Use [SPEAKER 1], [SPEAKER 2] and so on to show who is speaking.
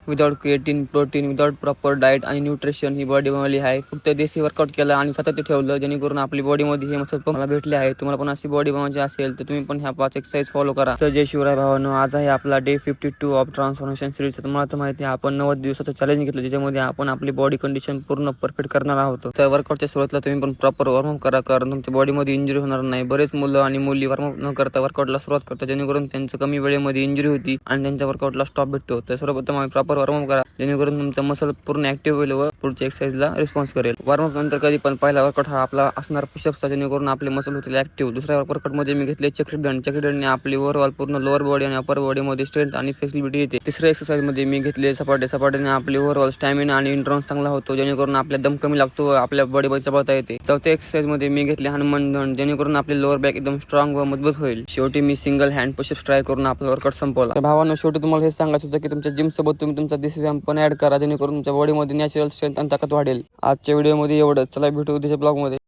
[SPEAKER 1] Without creatine, protein, without proper diet आणि nutrition ही body बनवली आहे. फक्त देशी वर्कआउट केला आणि सातत्य ठेवलं, जेणेकरून आपली बॉडीमध्ये हे मसल मला भेटले आहे. तुम्हाला पण अशी बॉडी बनवायची असेल तर तुम्ही पण ह्या 5 एक्सरसाइज फॉलो करा. तर जय शिवराय भावांनो, आज आहे आपला डे 52 ऑफ ट्रान्सफॉर्मेशन सिरीज. तुम्हाला तर माहिती आहे आपण 90 दिवसाचं चॅलेंज घेतलं, ज्याच्यामध्ये आपण आपली बॉडी कंडिशन पूर्ण परफेक्ट करणार आहोत. तर वर्कआउटच्या सुरुवातीला तुम्ही पण प्रॉपर वॉर्मअप करा, कारण तुमच्या बॉडीमध्ये इंजुरी होणार नाही. बरेच मुलं आणि मुली वॉर्मअप न करता वर्कआउटला सुरुवात करतात, जेणेकरून त्यांचं कमी वेळेमध्ये इंजुरी होती आणि त्यांच्या वर्कआउटला स्टॉप भेटतो. तर सर्वप्रथम आम्ही प्रॉपर वॉर्मअप करा, जेणेकरून तुमचा मसल पूर्ण ऍक्टिव्ह होईल व पुढच्या एक्सरसाइजला रिस्पॉन्स करेल. वॉर्मअप नंतर कधी पण पहिला वर्कआउट हा आपला असणार पुशअपचा, जेणेकरून आपले मसल होतील ऍक्टिव्ह. दुसऱ्या वर्कआउटमध्ये मी घेतले चक्रीदंड. चक्रीदंडने आपली ओव्हरऑल पूर्ण लोअर बॉडी आणि अपर बॉडीमध्ये स्ट्रेंथ आणि फ्लेक्सिबिलिटी येते. तिसऱ्या एक्सरसाइजमध्ये मी घेतले सपाटे. सपाट्याने आपली ओव्हरऑल स्टॅमिना आणि एंड्युरन्स चांगला होतो, जेणेकरून आपल्या दम कमी लागतो व आपल्या बॉडीमध्ये चढवता येते. चौथ्या एक्सरसाइजमध्ये मी घेतले हनुमान दंड, जेणेकरून आपली लोअर बॅक एकदम स्ट्रॉंग व मजबूत होईल. शेवटी मी सिंगल हँड पुशअप्स ट्राय करून आपला वर्कआउट संपवला. तर भावांनो, शेवटी तुम्हाला हे सांगायचं होतं की तुमच्या जिम सोबत तुम्ही तुमचा दिस व्यायाम पण ऍड करा, जेणेकरून तुमच्या बॉडीमध्ये नॅचरल स्ट्रेंथ आणि ताकद वाढेल. आजच्या व्हिडिओमध्ये एवढंच. चला भेटू उद्याच्या ब्लॉगमध्ये.